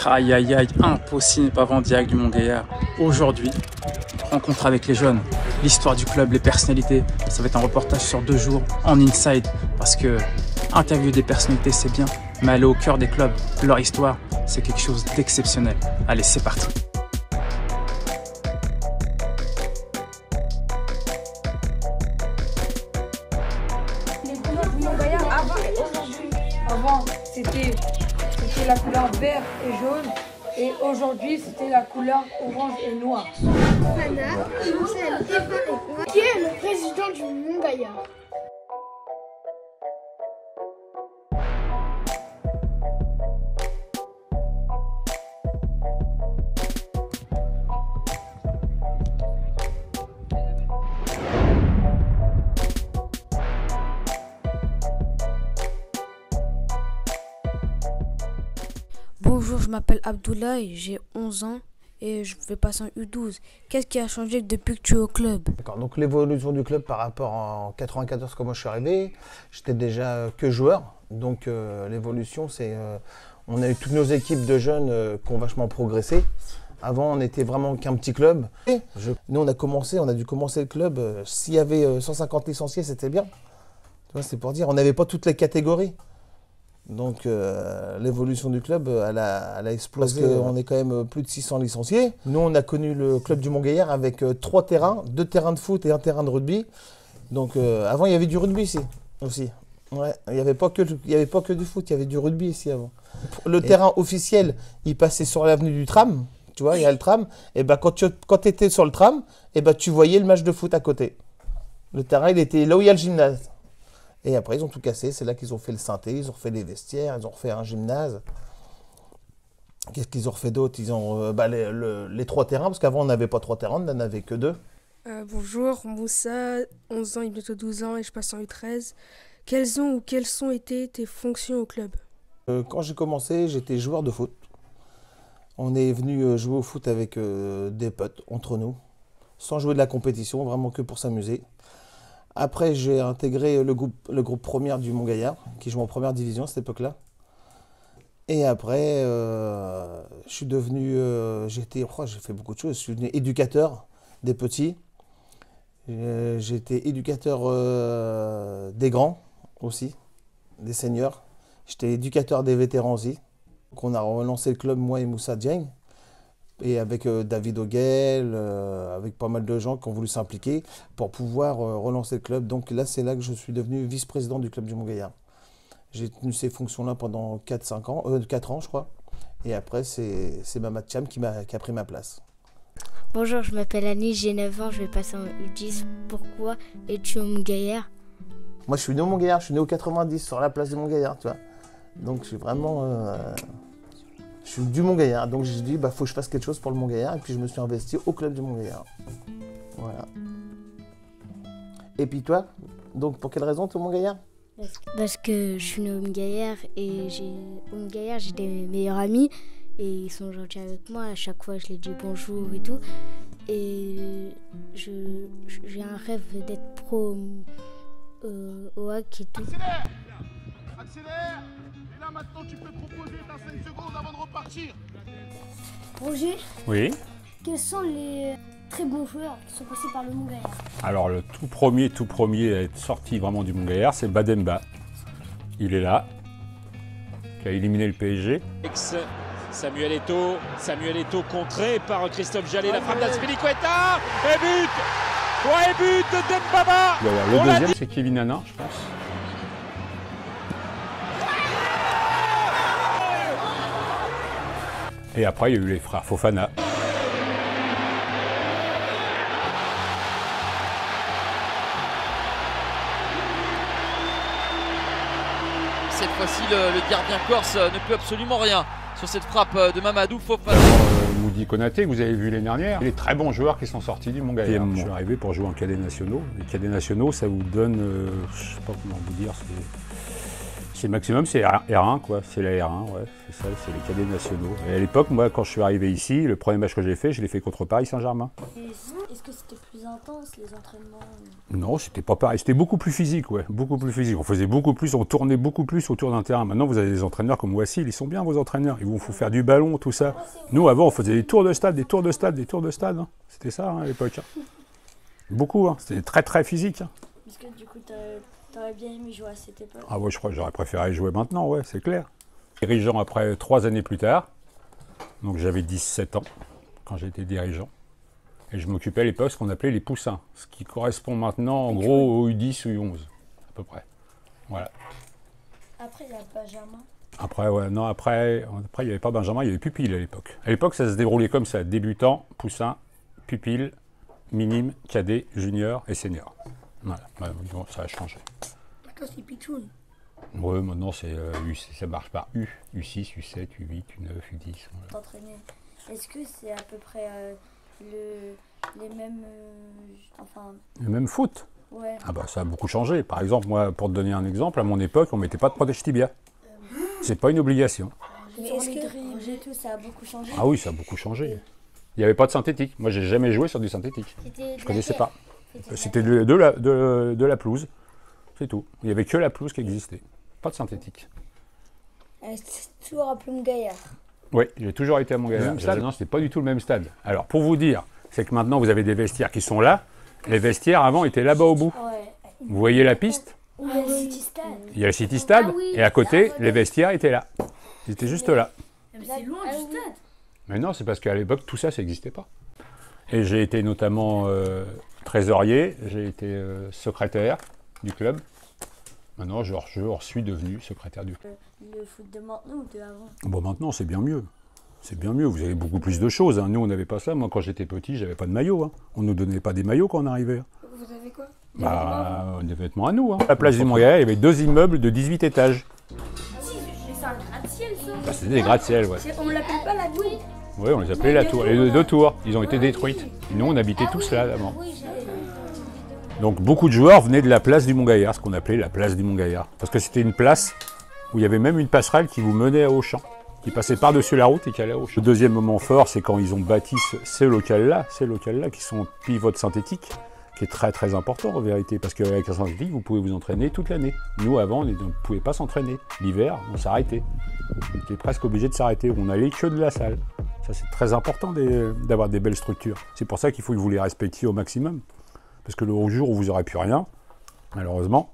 Aïe aïe aïe, impossible de ne pas vendre direct du Montgaillard. Aujourd'hui, rencontre avec les jeunes, l'histoire du club, les personnalités. Ça va être un reportage sur 2 jours en inside. Parce que interviewer des personnalités c'est bien, mais aller au cœur des clubs, leur histoire, c'est quelque chose d'exceptionnel. Allez, c'est parti. Les couleurs du Montgaillard avant et aujourd'hui. Avant, c'était la couleur vert et jaune. Et aujourd'hui, c'était la couleur orange et noir. Anna, Marcel, Eva et moi. Qui est le président du Montgaillard? Bonjour, je m'appelle Abdoulaye, j'ai 11 ans et je vais passer en U12. Qu'est-ce qui a changé depuis que tu es au club? D'accord, donc l'évolution du club par rapport en 94 quand moi je suis arrivé, j'étais déjà que joueur. Donc l'évolution c'est, on a eu toutes nos équipes de jeunes qui ont vachement progressé. Avant on était vraiment qu'un petit club. Nous on a dû commencer le club, s'il y avait 150 licenciés c'était bien. Tu vois, c'est pour dire, on n'avait pas toutes les catégories. Donc l'évolution du club, elle a explosé. Parce qu'on est quand même plus de 600 licenciés. Nous, on a connu le club du Montgaillard avec 3 terrains, 2 terrains de foot et 1 terrain de rugby. Donc avant, il y avait du rugby ici aussi. Ouais, il n'y avait pas que du foot, il y avait du rugby ici avant. Le terrain officiel, il passait sur l'avenue du tram. Tu vois, il y a le tram. Et ben quand tu étais sur le tram, et ben tu voyais le match de foot à côté. Le terrain, il était là où il y a le gymnase. Et après, ils ont tout cassé. C'est là qu'ils ont fait le synthé, ils ont refait les vestiaires, ils ont refait un gymnase. Qu'est-ce qu'ils ont refait d'autre? Ils ont les 3 terrains, parce qu'avant, on n'avait pas 3 terrains, on n'en avait que 2. Bonjour, Moussa, 11 ans et bientôt 12 ans et je passe en U13. Quelles sont été tes fonctions au club? Quand j'ai commencé, j'étais joueur de foot. On est venu jouer au foot avec des potes, entre nous, sans jouer de la compétition, vraiment que pour s'amuser. Après, j'ai intégré le groupe première du Montgaillard, qui joue en première division à cette époque-là. Et après, je suis devenu, j'ai fait beaucoup de choses. Je suis devenu éducateur des petits. J'ai été éducateur des grands aussi, des seniors. J'étais éducateur des vétérans aussi. Donc on a relancé le club, moi et Moussa Dieng. Et avec David Oguel, avec pas mal de gens qui ont voulu s'impliquer pour pouvoir relancer le club. Donc là, c'est là que je suis devenu vice-président du club du Montgaillard. J'ai tenu ces fonctions-là pendant 4 ans, je crois. Et après, c'est Mamad Cham qui a pris ma place. Bonjour, je m'appelle Annie, j'ai 9 ans, je vais passer en U10. Pourquoi es-tu au Montgaillard? Moi, je suis né au Montgaillard, je suis né au 90, sur la place du Montgaillard, tu vois. Donc, je suis vraiment... Je suis du Montgaillard, donc j'ai dit, faut que je fasse quelque chose pour le Montgaillard, et puis je me suis investi au club du Montgaillard. Voilà. Et puis toi, donc pour quelle raison tu es au Montgaillard? Parce que je suis né au Montgaillard, et au Montgaillard j'ai des meilleurs amis, et ils sont gentils avec moi, à chaque fois je les dis bonjour et tout. Et j'ai un rêve d'être pro au hack et tout. Accélère! Accélère! Et là maintenant tu peux proposer ta 5 secondes avant de repartir. Roger, Oui. quels sont les très bons joueurs qui sont passés par le Montgaillard? Alors le tout premier à être sorti vraiment du Montgaillard, c'est Bademba. Il est là, qui a éliminé le PSG. Samuel Eto'o contré par Christophe Jallet, la frappe d'Azpilicueta et but! Ouais, but de Dembaba! Le deuxième, c'est Kevin Hanna, je pense. Et après, il y a eu les frères Fofana. Cette fois-ci, le gardien corse ne peut absolument rien sur cette frappe de Mamadou Fofana. Moudi Konaté, que vous avez vu l'année dernière, les très bons joueurs qui sont sortis du Montgaillard. Je suis arrivé pour jouer en cadets nationaux. Les cadets nationaux, ça vous donne, je ne sais pas comment vous dire, C'est le maximum, c'est R1, quoi. C'est la R1, ouais. C'est ça, c'est les cadets nationaux. Et à l'époque, moi, quand je suis arrivé ici, le premier match que j'ai fait, je l'ai fait contre Paris Saint-Germain. Est-ce que c'était plus intense, les entraînements? Non, c'était pas pareil. C'était beaucoup plus physique, ouais. Beaucoup plus physique. On faisait beaucoup plus, on tournait beaucoup plus autour d'un terrain. Maintenant, vous avez des entraîneurs comme Wassil, ils sont bien, vos entraîneurs. Ils vous font faire du ballon, tout ça. Nous, avant, on faisait des tours de stade, des tours de stade, des tours de stade. Hein. C'était ça, hein, à l'époque. Hein. Beaucoup, hein. C'était très, très physique. Hein. Est-ce que du coup, t'aurais bien aimé jouer à cette époque? Ah ouais, je crois que j'aurais préféré jouer maintenant, ouais, c'est clair. Dirigeant après 3 années plus tard, donc j'avais 17 ans quand j'étais dirigeant. Et je m'occupais à l'époque de ce qu'on appelait les poussins, ce qui correspond maintenant en gros au U10 ou U11, à peu près. Voilà. Après, il y a Benjamin. Après, ouais, non, après il n'y avait pas Benjamin, il y avait pupille à l'époque. À l'époque, ça se déroulait comme ça, débutant, poussin, pupille, minime, cadet, junior et senior. Voilà, bah, bon, ça a changé. Maintenant, c'est Pichoun. Ouais, maintenant, ça marche par U, U6, U7, U8, U9, U10. Voilà. T'entraîner. Est-ce que c'est à peu près les mêmes... Le même foot? Ouais. Ah bah ça a beaucoup changé. Par exemple, moi, pour te donner un exemple, à mon époque, on ne mettait pas de protège tibia. C'est pas une obligation. Mais est-ce que dribbles et tout, ça a beaucoup changé? Ah oui, ça a beaucoup changé. Il n'y avait pas de synthétique. Moi, j'ai jamais joué sur du synthétique. Je ne connaissais pas. C'était de la pelouse. C'est tout. Il n'y avait que la pelouse qui existait. Pas de synthétique. C'est toujours à Plume-Gaillard. Oui, j'ai toujours été à Montgaillard. Non, c'était pas du tout le même stade. Alors, pour vous dire, c'est que maintenant, vous avez des vestiaires qui sont là. Les vestiaires, avant, étaient là-bas au bout. Ouais. Vous voyez la piste? Il y a le City Stade. Il y a le City Stade. Ah oui, et à côté, les vestiaires étaient là. Ils étaient juste là. Mais c'est loin du stade. Mais non, c'est parce qu'à l'époque, tout ça, ça n'existait pas. Et j'ai été notamment trésorier, j'ai été secrétaire du club. Maintenant, je suis devenu secrétaire du club. Le foot de maintenant ou de avant? Bon, maintenant, c'est bien mieux. C'est bien mieux. Vous avez beaucoup plus de choses. Hein. Nous, on n'avait pas ça. Moi, quand j'étais petit, j'avais pas de maillot. Hein. On ne nous donnait pas des maillots quand on arrivait. Vous avez quoi? Des vêtements à nous. Hein. À la place du Montgaillard, il y avait 2 immeubles de 18 étages. Mais c'est un gratte-ciel, ça. Bah, c'était des gratte-ciel, ouais. On l'appelle pas la tour? Oui, on les appelait la tour. Les 2 tours, ils ont été détruites. Et nous, on habitait tous là, avant. Donc, beaucoup de joueurs venaient de la place du Montgaillard, ce qu'on appelait la place du Montgaillard. Parce que c'était une place où il y avait même une passerelle qui vous menait à Auchan, qui passait par-dessus la route et qui allait à Auchan. Le deuxième moment fort, c'est quand ils ont bâti ces locales-là, qui sont pivots synthétiques, qui est très très important en vérité, parce qu'avec un synthétique, vous pouvez vous entraîner toute l'année. Nous, avant, on ne pouvait pas s'entraîner. L'hiver, on s'arrêtait. On était presque obligé de s'arrêter. On n'allait que de la salle. Ça, c'est très important d'avoir des belles structures. C'est pour ça qu'il faut que vous les respectiez au maximum. Parce que le jour où vous n'aurez plus rien, malheureusement,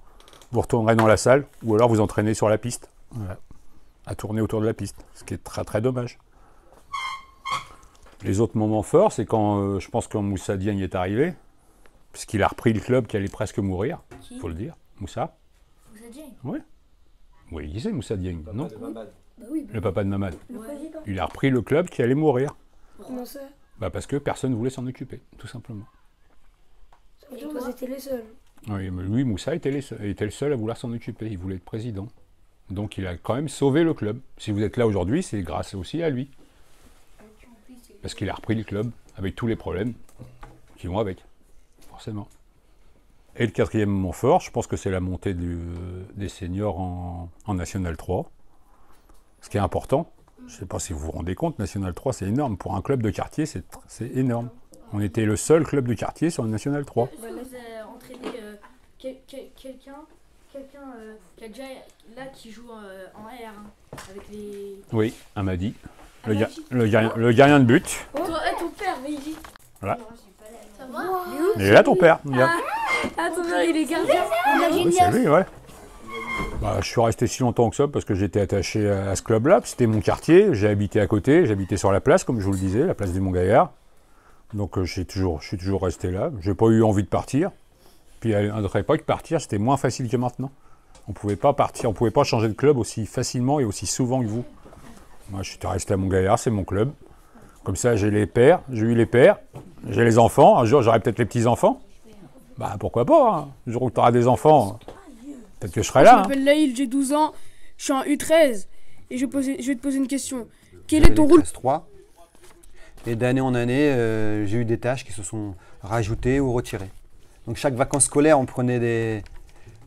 vous retournerez dans la salle ou alors vous entraînez sur la piste. Voilà. À tourner autour de la piste, ce qui est très très dommage. Les autres moments forts, c'est quand, je pense, quand Moussa Diagne est arrivé, puisqu'il a repris le club qui allait presque mourir, il faut le dire. Moussa. Moussa Diagne? Oui. Oui, il c'est Moussa Diagne, non? Bah oui, le papa de Mamad. Le président. Il a repris le club qui allait mourir. Comment ça? Bah parce que personne ne voulait s'en occuper, tout simplement. Et vous étiez les seuls. Oui, mais lui, Moussa était le seul à vouloir s'en occuper. Il voulait être président. Donc il a quand même sauvé le club. Si vous êtes là aujourd'hui, c'est grâce aussi à lui. Parce qu'il a repris le club avec tous les problèmes qui vont avec, forcément. Et le 4e moment fort, je pense que c'est la montée des seniors en National 3. Ce qui est important. Je ne sais pas si vous vous rendez compte, National 3, c'est énorme. Pour un club de quartier, c'est énorme. On était le seul club de quartier sur le National 3. Est-ce que vous avez entraîné quelqu'un qui a déjà là qui joue en R1 avec les... Oui, Amadi. Le gardien de but. Ton père, mais il... Voilà. Ça va? Il est là ton père. Ton père, il est gardien. Oui, c'est lui, ouais. Bah, je suis resté si longtemps que ça parce que j'étais attaché à ce club-là. C'était mon quartier. J'ai habité à côté. J'habitais sur la place, comme je vous le disais, la place du Montgaillard. Donc je suis toujours resté là. J'ai pas eu envie de partir. Puis à notre époque, partir, c'était moins facile que maintenant. On pouvait pas partir, on pouvait pas changer de club aussi facilement et aussi souvent que vous. Moi, je suis resté à Montgaillard, c'est mon club. Comme ça, j'ai eu les pères, j'ai les enfants. Un jour, j'aurai peut-être les petits-enfants. Bah, pourquoi pas, hein. Le jour où tu auras des enfants, peut-être que je serai là. Je m'appelle Laïl, j'ai 12 ans, je suis en U13 et je vais te poser une question. Quel est ton rôle? 3. Et d'année en année, j'ai eu des tâches qui se sont rajoutées ou retirées. Donc chaque vacances scolaires, on prenait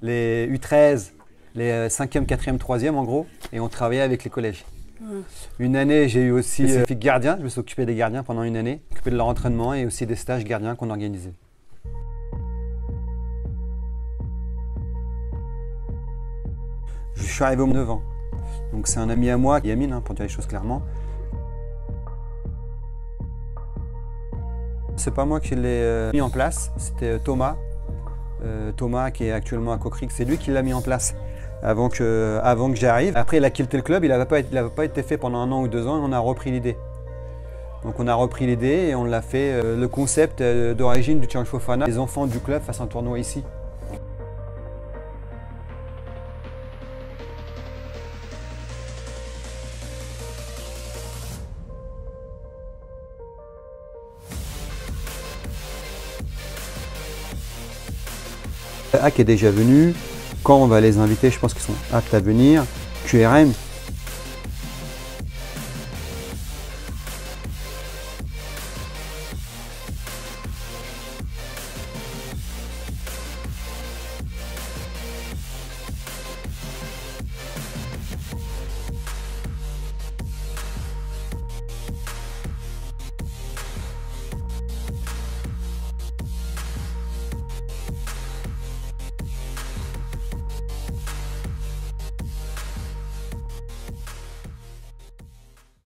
les U13 les 5e, 4e, 3e en gros, et on travaillait avec les collèges. Une année, j'ai eu aussi gardien, je me suis occupé des gardiens pendant une année, occupé de leur entraînement et aussi des stages gardiens qu'on organisait. Je suis arrivé aux 9 ans, donc c'est un ami à moi, Yamine, hein, pour dire les choses clairement. C'est pas moi qui l'ai mis en place, c'était Thomas. Thomas qui est actuellement à Cocric, c'est lui qui l'a mis en place avant que j'arrive. Après il a quitté le club, il n'avait pas été fait pendant 1 an ou 2 ans et on a repris l'idée. Donc on a repris l'idée et on l'a fait, le concept d'origine du Challenge Fofana. Les enfants du club fassent un tournoi ici. HAC est déjà venu. Quand on va les inviter, je pense qu'ils sont aptes à venir. QRM.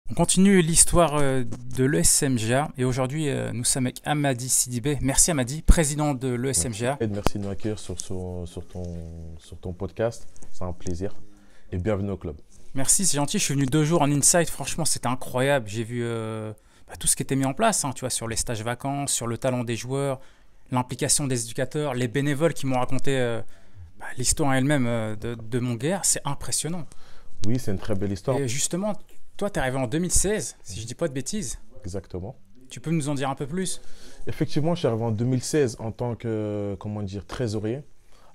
On continue l'histoire de l'ESMGA et aujourd'hui nous sommes avec Amadi Sidibé. Merci Amadi, président de l'ESMGA. Merci de m'accueillir sur ton podcast, c'est un plaisir et bienvenue au club. Merci, c'est gentil, je suis venu 2 jours en Insight, franchement c'était incroyable. J'ai vu tout ce qui était mis en place, hein, tu vois, sur les stages vacances, sur le talent des joueurs, l'implication des éducateurs, les bénévoles qui m'ont raconté l'histoire elle-même de Montgaillard, c'est impressionnant. Oui, c'est une très belle histoire. Et justement, toi, tu es arrivé en 2016, si je ne dis pas de bêtises. Exactement. Tu peux nous en dire un peu plus? Effectivement, je suis arrivé en 2016 en tant que, trésorier.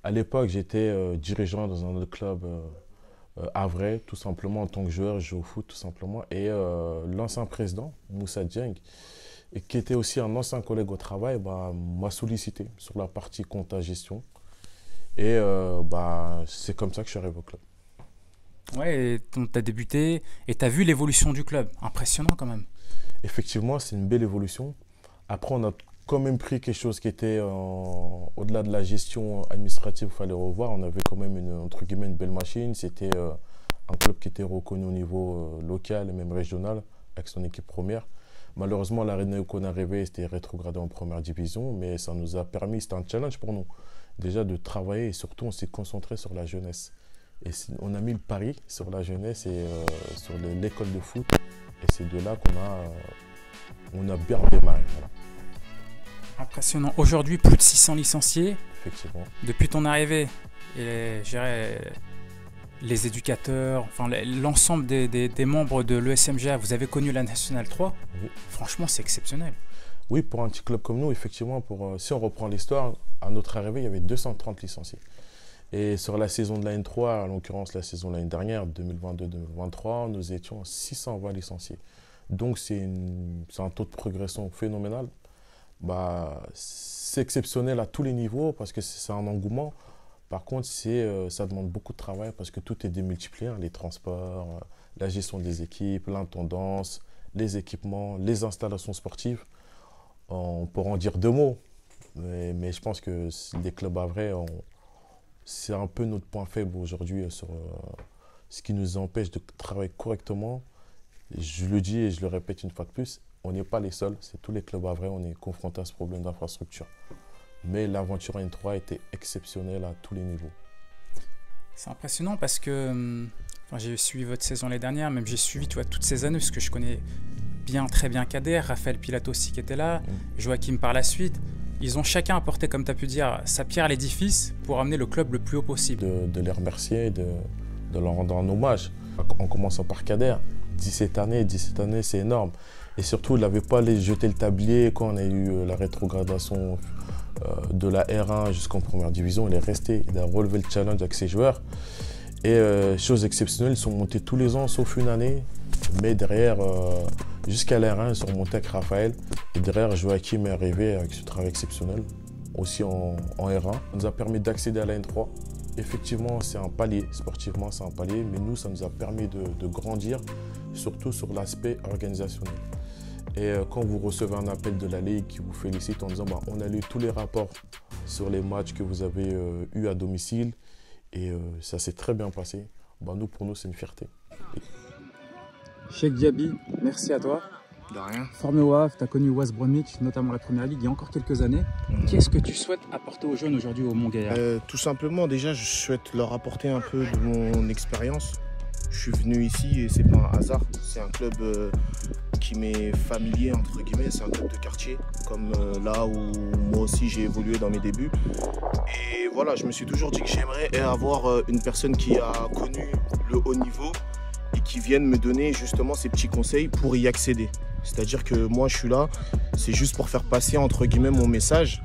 À l'époque, j'étais dirigeant dans un autre club havrais, tout simplement, en tant que joueur, je jouais au foot, tout simplement. Et l'ancien président, Moussa Dieng, et qui était aussi un ancien collègue au travail, m'a sollicité sur la partie compta gestion. Et c'est comme ça que je suis arrivé au club. Ouais, tu as débuté et tu as vu l'évolution du club. Impressionnant quand même. Effectivement, c'est une belle évolution. Après, on a quand même pris quelque chose qui était au-delà de la gestion administrative, il fallait revoir. On avait quand même une belle machine. C'était un club qui était reconnu au niveau local et même régional avec son équipe première. Malheureusement, l'année où on est arrivé, c'était rétrogradé en première division, mais ça nous a permis, c'était un challenge pour nous, déjà de travailler et surtout on s'est concentré sur la jeunesse. Et on a mis le pari sur la jeunesse et sur l'école de foot. Et c'est de là qu'on a bien démarré. Voilà. Impressionnant. Aujourd'hui, plus de 600 licenciés. Effectivement. Depuis ton arrivée, et je dirais les éducateurs, enfin l'ensemble des membres de l'ESMGA, vous avez connu la Nationale 3. Oui. Franchement, c'est exceptionnel. Oui, pour un petit club comme nous, effectivement, si on reprend l'histoire, à notre arrivée, il y avait 230 licenciés. Et sur la saison de la N3, en l'occurrence la saison de l'année dernière, 2022-2023, nous étions 620 licenciés. Donc c'est un taux de progression phénoménal. C'est exceptionnel à tous les niveaux parce que c'est un engouement. Par contre, ça demande beaucoup de travail parce que tout est démultiplié, hein, les transports, la gestion des équipes, l'intendance, les équipements, les installations sportives. On pourra en dire 2 mots, mais je pense que les clubs havrais, c'est un peu notre point faible aujourd'hui sur ce qui nous empêche de travailler correctement. Et je le dis et je le répète une fois de plus, on n'est pas les seuls, c'est tous les clubs havrais, on est confrontés à ce problème d'infrastructure. Mais l'aventure N3 était exceptionnelle à tous les niveaux. C'est impressionnant parce que j'ai suivi votre saison l'année dernière, même j'ai suivi toutes ces années parce que je connais très bien Kader, Raphaël Pilato aussi qui était là, Joachim par la suite. Ils ont chacun apporté, comme tu as pu dire, sa pierre à l'édifice pour amener le club le plus haut possible. De les remercier, de leur rendre un hommage. En commençant par Kader, 17 années, c'est énorme. Et surtout, il n'avait pas jeté le tablier quand on a eu la rétrogradation de la R1 jusqu'en première division. Il est resté, il a relevé le challenge avec ses joueurs. Et chose exceptionnelle, ils sont montés tous les ans, sauf une année. Mais derrière, jusqu'à la R1, ils sont montés avec Raphaël. Et derrière, Joachim est arrivé avec ce travail exceptionnel, aussi en R1. Ça nous a permis d'accéder à la N3 Effectivement, c'est un palier. Sportivement, c'est un palier. Mais nous, ça nous a permis de grandir, surtout sur l'aspect organisationnel. Et quand vous recevez un appel de la Ligue qui vous félicite en disant on a lu tous les rapports sur les matchs que vous avez eus à domicile et ça s'est très bien passé, nous, pour nous, c'est une fierté. Cheikh Diaby, merci à toi. De rien. Formé au Havre, tu as connu West Bromwich, notamment la Première Ligue, il y a encore quelques années. Qu'est-ce que tu souhaites apporter aux jeunes aujourd'hui au Mont-Gaillard? Tout simplement, déjà, je souhaite leur apporter un peu de mon expérience. Je suis venu ici et c'est pas un hasard. C'est un club qui m'est familier, entre guillemets. C'est un club de quartier, comme là où moi aussi j'ai évolué dans mes débuts. Et voilà, je me suis toujours dit que j'aimerais avoir une personne qui a connu le haut niveau et qui vienne me donner justement ces petits conseils pour y accéder. C'est-à-dire que moi je suis là, c'est juste pour faire passer entre guillemets mon message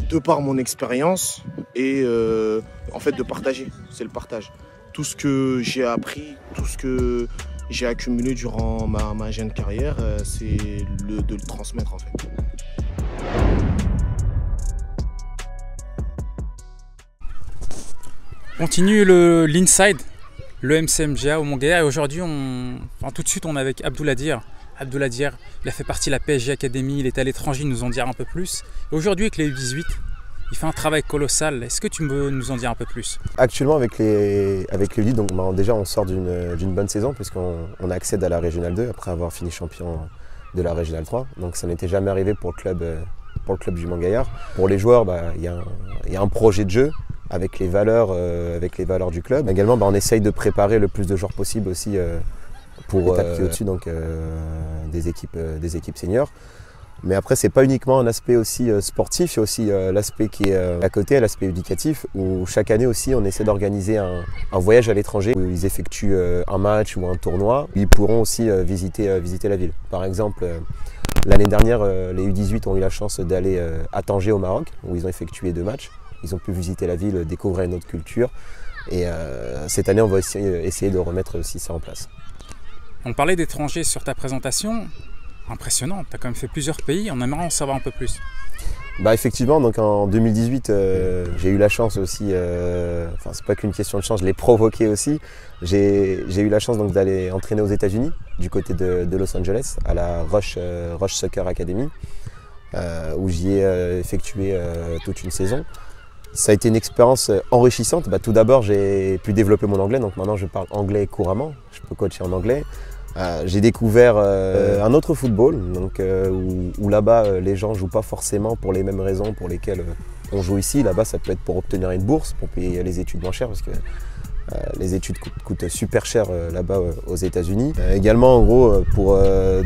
de par mon expérience et en fait de partager, c'est le partage. Tout ce que j'ai appris, tout ce que j'ai accumulé durant ma jeune carrière, c'est de le transmettre en fait. Continue l'inside, le MCMGA au Mont-Gaillard et aujourd'hui, tout de suite on est avec Abdouladir. Abdouladir, il a fait partie de la PSG Academy, il est à l'étranger, il nous en dire un peu plus. Aujourd'hui avec les U18, il fait un travail colossal. Est-ce que tu peux nous en dire un peu plus? Actuellement avec les U18, donc déjà on sort d'une bonne saison puisqu'on accède à la Régionale 2 après avoir fini champion de la Régionale 3. Donc ça n'était jamais arrivé pour le club du Mont-Gaillard. Pour les joueurs, il y a un projet de jeu avec les valeurs du club. Également, on essaye de préparer le plus de joueurs possible aussi pour l'étape qui est au-dessus, donc des équipes seniors. Mais après, c'est pas uniquement un aspect aussi sportif, il y a aussi l'aspect qui est à côté, l'aspect éducatif, où chaque année aussi, on essaie d'organiser un voyage à l'étranger, où ils effectuent un match ou un tournoi, où ils pourront aussi visiter la ville. Par exemple, l'année dernière, les U18 ont eu la chance d'aller à Tanger au Maroc, où ils ont effectué 2 matchs. Ils ont pu visiter la ville, découvrir une autre culture. Et cette année, on va essayer de remettre aussi ça en place. On parlait d'étrangers sur ta présentation. Impressionnant, tu as quand même fait plusieurs pays, on aimerait en savoir un peu plus. Effectivement, donc en 2018, j'ai eu la chance aussi, c'est pas qu'une question de chance, je l'ai provoqué aussi. J'ai eu la chance d'aller entraîner aux États-Unis, du côté de Los Angeles, à la Rush Soccer Academy, où j'y ai effectué toute une saison. Ça a été une expérience enrichissante. Tout d'abord, j'ai pu développer mon anglais, donc maintenant je parle anglais couramment, je peux coacher en anglais. J'ai découvert un autre football, donc, où là-bas les gens ne jouent pas forcément pour les mêmes raisons pour lesquelles on joue ici. Là-bas, ça peut être pour obtenir une bourse, pour payer les études moins chères, parce que les études coûtent super cher là-bas aux États-Unis. Également, en gros, pour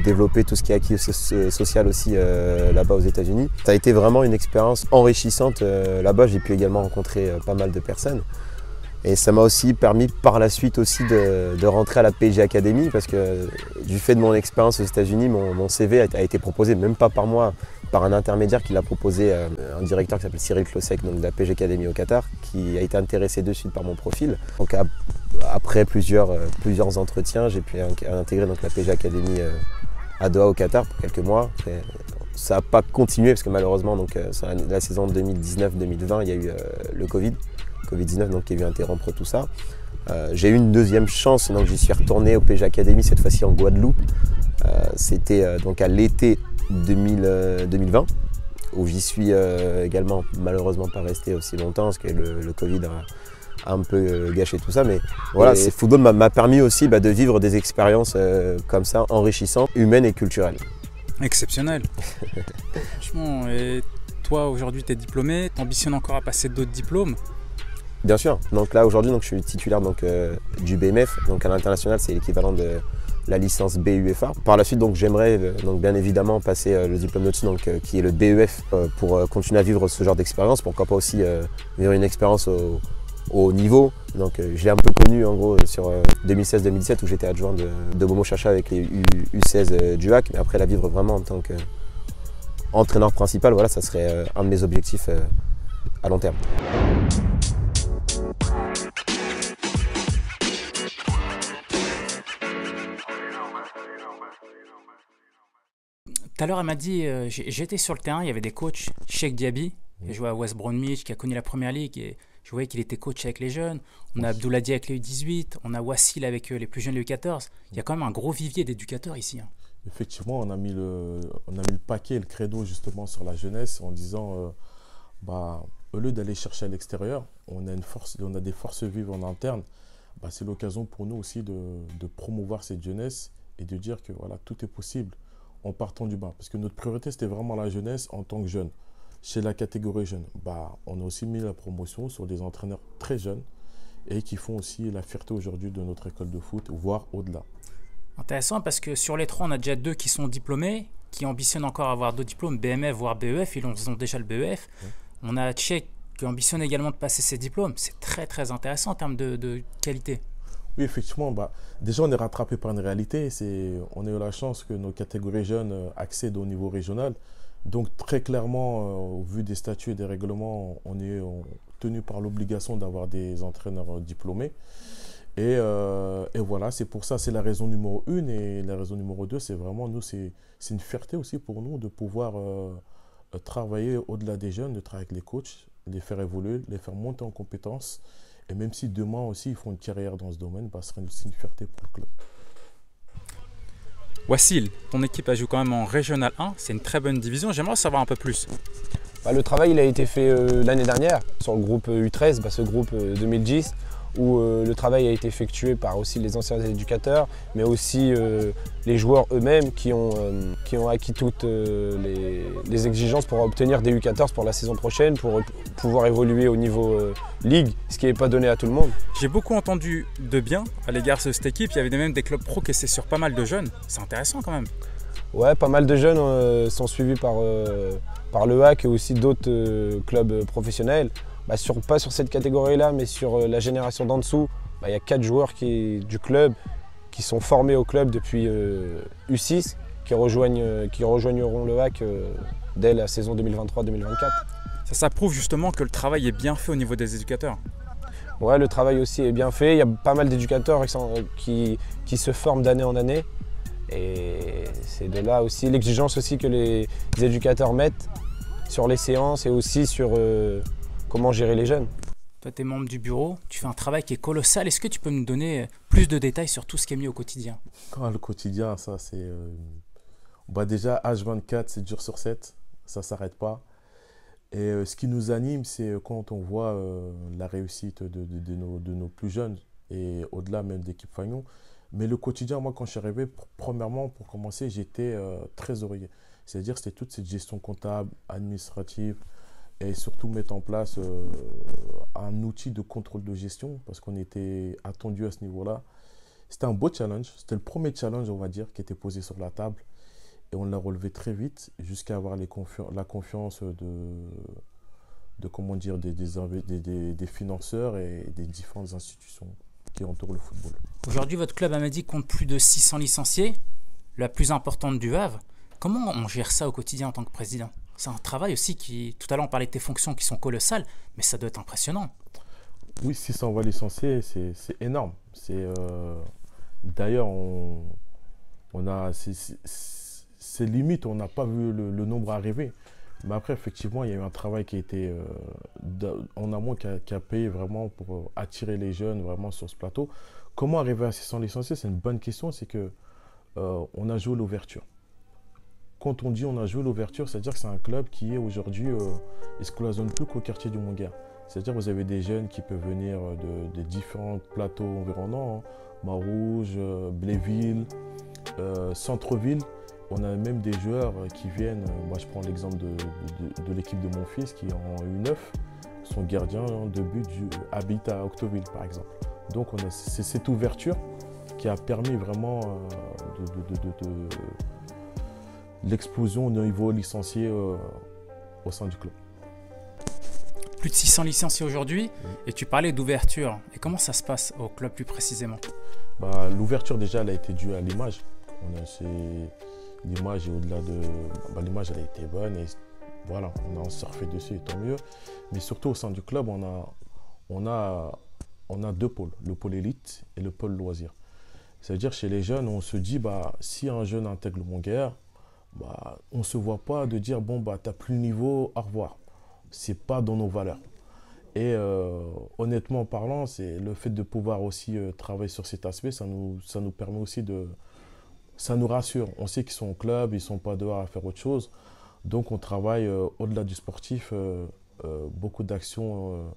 développer tout ce qui est acquis social aussi là-bas aux États-Unis. Ça a été vraiment une expérience enrichissante là-bas. J'ai pu également rencontrer pas mal de personnes. Et ça m'a aussi permis par la suite aussi de rentrer à la PSG Academy parce que du fait de mon expérience aux États-Unis, mon CV a été proposé, même pas par moi, par un intermédiaire qui l'a proposé, un directeur qui s'appelle Cyril Klosek, donc de la PSG Academy au Qatar, qui a été intéressé de suite par mon profil. Donc après plusieurs entretiens, j'ai pu intégrer donc, la PSG Academy à Doha au Qatar pour quelques mois. Après, ça n'a pas continué parce que malheureusement, donc, sur la saison 2019-2020, il y a eu le Covid-19 donc, qui a vu interrompre tout ça. J'ai eu une deuxième chance, donc j'y suis retourné au PSG Academy, cette fois-ci en Guadeloupe. C'était donc à l'été 2020, où j'y suis également malheureusement pas resté aussi longtemps parce que le Covid a un peu gâché tout ça. Mais voilà, le football m'a permis aussi de vivre des expériences comme ça, enrichissantes, humaines et culturelles. Exceptionnel. Franchement, et toi aujourd'hui tu es diplômé, tu ambitionnes encore à passer d'autres diplômes? Bien sûr, donc là aujourd'hui je suis titulaire du BMF, donc à l'international c'est l'équivalent de la licence BUFA. Par la suite j'aimerais bien évidemment passer le diplôme d'au-dessus qui est le BEF pour continuer à vivre ce genre d'expérience, pourquoi pas aussi vivre une expérience au haut niveau. Donc j'ai un peu connu en gros sur 2016-2017 où j'étais adjoint de Momo Chacha avec les U16 du HAC, mais après la vivre vraiment en tant qu'entraîneur principal, voilà, ça serait un de mes objectifs à long terme. Tout à l'heure, elle m'a dit, j'étais sur le terrain, il y avait des coachs, Cheikh Diaby, qui a joué à West Bromwich, qui a connu la Première Ligue, et Je voyais qu'il était coach avec les jeunes. On a Abdouladi avec les U18. On a Wassil avec les plus jeunes, les U14. Il y a quand même un gros vivier d'éducateurs ici. Effectivement, on a mis le paquet, le credo justement sur la jeunesse en disant, au lieu d'aller chercher à l'extérieur, on a des forces vives en interne. C'est l'occasion pour nous aussi de promouvoir cette jeunesse et de dire que voilà, tout est possible en partant du bas. Parce que notre priorité, c'était vraiment la jeunesse en tant que jeune. Chez la catégorie jeune, on a aussi mis la promotion sur des entraîneurs très jeunes et qui font aussi la fierté aujourd'hui de notre école de foot, voire au-delà. Intéressant parce que sur les 3, on a déjà 2 qui sont diplômés, qui ambitionnent encore à avoir 2 diplômes, BMF voire BEF, ils ont déjà le BEF. Ouais. On a Tchèque qui ambitionne également de passer ses diplômes. C'est très très intéressant en termes de qualité. Oui, effectivement. Déjà, on est rattrapé par une réalité. On a eu la chance que nos catégories jeunes accèdent au niveau régional. Donc, très clairement, au vu des statuts et des règlements, on est tenu par l'obligation d'avoir des entraîneurs diplômés. Et voilà, c'est pour ça, c'est la raison numéro 1. Et la raison numéro 2, c'est vraiment, nous, c'est une fierté aussi pour nous de pouvoir travailler au-delà des jeunes, de travailler avec les coachs, les faire évoluer, les faire monter en compétences. Et même si demain aussi, ils font une carrière dans ce domaine, ce sera aussi une fierté pour le club. Wassil, ton équipe a joué quand même en Régional 1, c'est une très bonne division. J'aimerais savoir un peu plus. Le travail il a été fait l'année dernière sur le groupe U13, ce groupe 2010, où le travail a été effectué par aussi les anciens éducateurs, mais aussi les joueurs eux-mêmes qui ont acquis toutes les exigences pour obtenir des U14 pour la saison prochaine, pour pouvoir évoluer au niveau Ligue, ce qui n'est pas donné à tout le monde. J'ai beaucoup entendu de bien à l'égard de cette équipe. Il y avait même des clubs pro qui étaient sur pas mal de jeunes. C'est intéressant quand même. Ouais, pas mal de jeunes sont suivis par le HAC et aussi d'autres clubs professionnels. Pas sur cette catégorie-là, mais sur la génération d'en dessous, il y a 4 joueurs du club qui sont formés au club depuis U6, qui rejoigneront le HAC dès la saison 2023-2024. Ça prouve justement que le travail est bien fait au niveau des éducateurs. Ouais, le travail aussi est bien fait. Il y a pas mal d'éducateurs qui se forment d'année en année. Et c'est de là aussi l'exigence aussi que les éducateurs mettent sur les séances et aussi sur comment gérer les jeunes. Toi, tu es membre du bureau, tu fais un travail qui est colossal. Est-ce que tu peux nous donner plus de détails sur tout ce qui est mis au quotidien? Le quotidien, ça c'est... déjà, H24, 7 jours sur 7, ça ne s'arrête pas. Et ce qui nous anime, c'est quand on voit la réussite de nos plus jeunes et au-delà même d'équipe Fagnon. Mais le quotidien, moi, quand je suis arrivé, premièrement, pour commencer, j'étais trésorier. C'est-à-dire c'était toute cette gestion comptable, administrative et surtout mettre en place un outil de contrôle de gestion parce qu'on était attendu à ce niveau-là. C'était un beau challenge. C'était le premier challenge, on va dire, qui était posé sur la table. Et on l'a relevé très vite jusqu'à avoir la confiance des financeurs et des différentes institutions qui entourent le football. Aujourd'hui, votre club à Mehdi compte plus de 600 licenciés, la plus importante du Havre. Comment on gère ça au quotidien en tant que président? C'est un travail aussi qui, tout à l'heure on parlait de tes fonctions qui sont colossales, mais ça doit être impressionnant. Oui, 600 licenciés, c'est énorme. D'ailleurs, c'est limite, on n'a pas vu le nombre arriver. Mais après, effectivement, il y a eu un travail qui a été en amont qui a payé vraiment pour attirer les jeunes vraiment sur ce plateau. Comment arriver à 600 licenciés? C'est une bonne question. C'est qu'on a joué l'ouverture. Quand on dit on a joué l'ouverture, c'est-à-dire que c'est un club qui est aujourd'hui, il se cloisonne plus qu'au quartier du Mont-Guerre. C'est-à-dire que vous avez des jeunes qui peuvent venir de différents plateaux environnants, Marouge, Bléville, Centre-Ville. On a même des joueurs qui viennent, moi je prends l'exemple de l'équipe de mon fils qui est en U9, son gardien de but habite à Octoville par exemple. Donc c'est cette ouverture qui a permis vraiment l'explosion au niveau licencié au sein du club. Plus de 600 licenciés aujourd'hui, et tu parlais d'ouverture. Et comment ça se passe au club plus précisément? L'ouverture déjà elle a été due à l'image. L'image est au-delà de... l'image elle a été bonne et voilà, on a surfé dessus et tant mieux. Mais surtout au sein du club, on a 2 pôles, le pôle élite et le pôle loisir. C'est-à-dire chez les jeunes, on se dit, si un jeune intègre le Mont-Guerre, on ne se voit pas de dire, tu n'as plus le niveau, au revoir. Ce n'est pas dans nos valeurs. Et honnêtement parlant, c'est le fait de pouvoir aussi travailler sur cet aspect, ça nous permet aussi ça nous rassure. On sait qu'ils sont au club, ils ne sont pas dehors à faire autre chose. Donc on travaille au-delà du sportif, beaucoup d'actions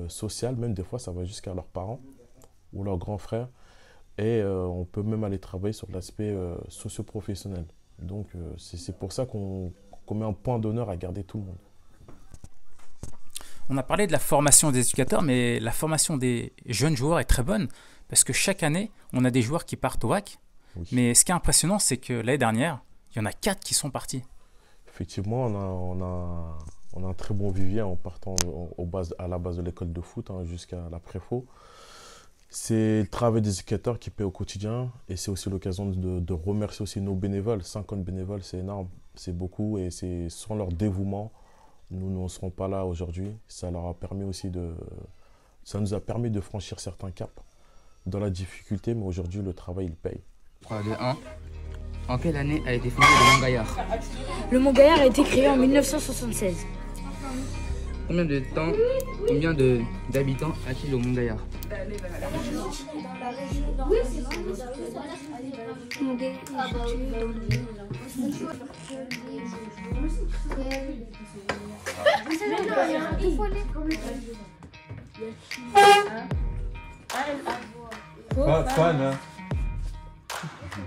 sociales, même des fois ça va jusqu'à leurs parents ou leurs grands frères. Et on peut même aller travailler sur l'aspect socio-professionnel. Donc c'est pour ça qu'on met un point d'honneur à garder tout le monde. On a parlé de la formation des éducateurs, mais la formation des jeunes joueurs est très bonne parce que chaque année, on a des joueurs qui partent au WAC. Oui. Mais ce qui est impressionnant, c'est que l'année dernière, il y en a 4 qui sont partis. Effectivement, on a un très bon vivier en partant à la base de l'école de foot jusqu'à la préfo. C'est le travail des éducateurs qui paie au quotidien et c'est aussi l'occasion de remercier aussi nos bénévoles. 50 bénévoles, c'est énorme, c'est beaucoup et c'est sans leur dévouement, nous ne serons pas là aujourd'hui. Ça nous a permis de franchir certains caps dans la difficulté, mais aujourd'hui le travail il paye. De 1. En quelle année a été fondé le Mont-Gaillard? Le Mont-Gaillard a été créé en 1976. Combien d'habitants a-t-il au Mont-Gaillard?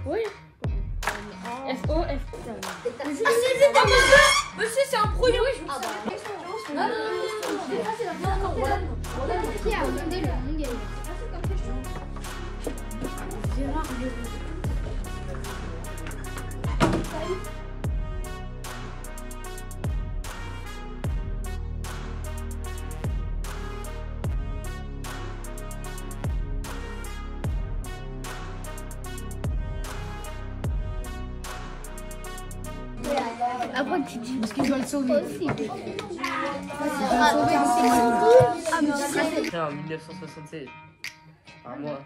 Oui. F-O-F. Monsieur, c'est un projet. Non. Qui a fondé le Mont-Gaillard? Après tu dis parce qu'il doit le sauver. En 1976. Par mois.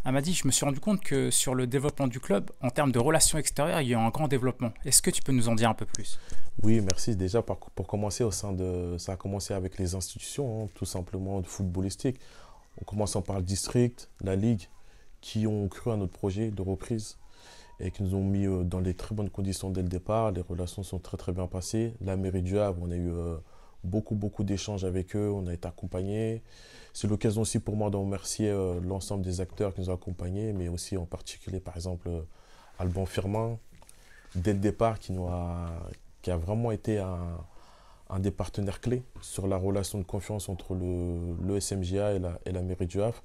Amadi, je me suis rendu compte que sur le développement du club, en termes de relations extérieures, il y a un grand développement. Est-ce que tu peux nous en dire un peu plus? Oui, merci. Déjà, pour commencer, ça a commencé avec les institutions, tout simplement footballistiques. En commençant par le district, la ligue, qui ont cru à notre projet de reprise et qui nous ont mis dans les très bonnes conditions dès le départ. Les relations sont très très bien passées. La mairie du Havre, on a eu beaucoup d'échanges avec eux, on a été accompagnés. C'est l'occasion aussi pour moi de remercier l'ensemble des acteurs qui nous ont accompagnés, mais aussi en particulier par exemple Alban Firmin, dès le départ qui a vraiment été un des partenaires clés sur la relation de confiance entre le SMGA et la mairie du Havre.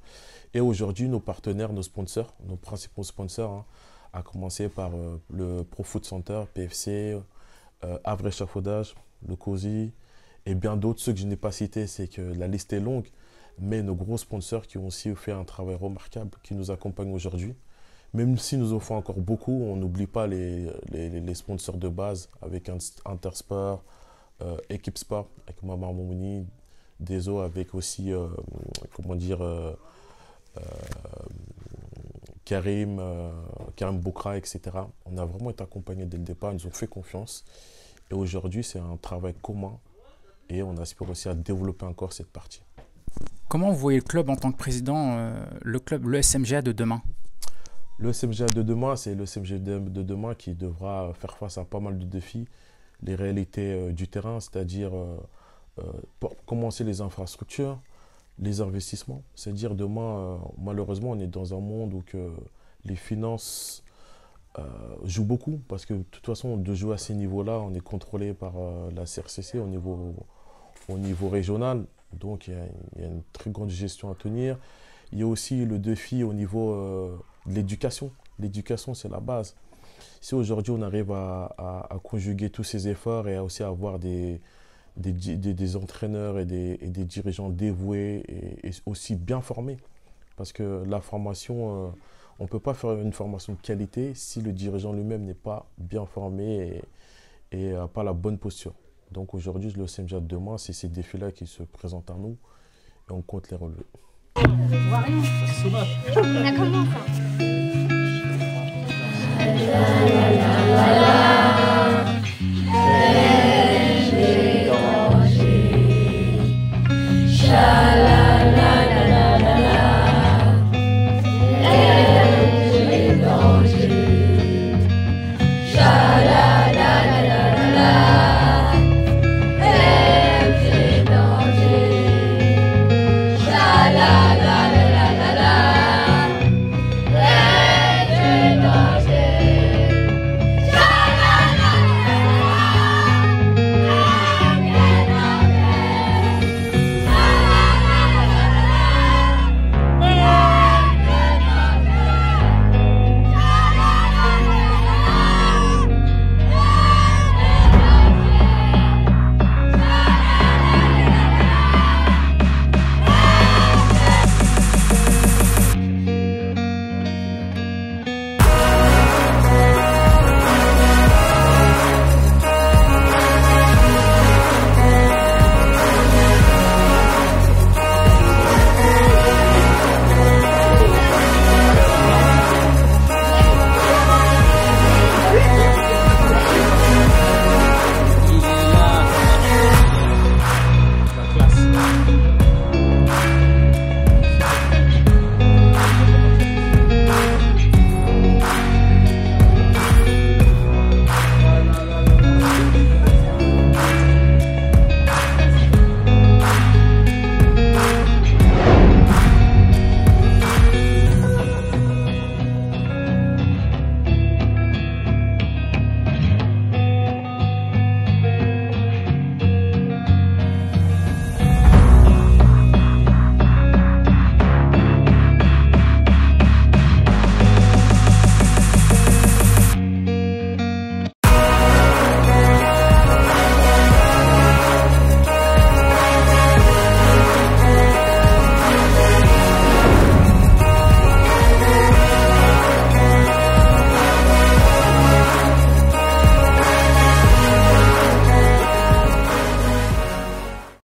Et aujourd'hui, nos partenaires, nos sponsors, nos principaux sponsors, à commencer par le Pro Foot Center, PFC, Havre Échafaudage, le COSI et bien d'autres. Ceux que je n'ai pas cités, c'est que la liste est longue, mais nos gros sponsors qui ont aussi fait un travail remarquable, qui nous accompagnent aujourd'hui. Même si nous en faisons encore beaucoup, on n'oublie pas les sponsors de base avec Intersport, Équipe Sport avec Mamar Momouni, Deso avec aussi, Karim Boukra, etc. On a vraiment été accompagnés dès le départ, ils nous ont fait confiance. Et aujourd'hui, c'est un travail commun et on aspire aussi à développer encore cette partie. Comment vous voyez le club en tant que président, le SMGA de demain? Le SMGA de demain, c'est le SMGA de demain qui devra faire face à pas mal de défis. Les réalités du terrain, c'est-à-dire pour commencer les infrastructures, les investissements. C'est-à-dire demain, malheureusement, on est dans un monde où les finances jouent beaucoup parce que de toute façon, de jouer à ces niveaux-là, on est contrôlé par la CRCC au niveau régional. Donc, il y a une très grande gestion à tenir. Il y a aussi le défi au niveau de l'éducation. L'éducation, c'est la base. Si aujourd'hui, on arrive à conjuguer tous ces efforts et aussi à avoir des entraîneurs et des dirigeants dévoués et aussi bien formés, parce que la formation, on ne peut pas faire une formation de qualité si le dirigeant lui-même n'est pas bien formé et n'a pas la bonne posture. Donc aujourd'hui, le SMGA de demain, c'est ces défis-là qui se présentent à nous et on compte les relever. On a comment ça?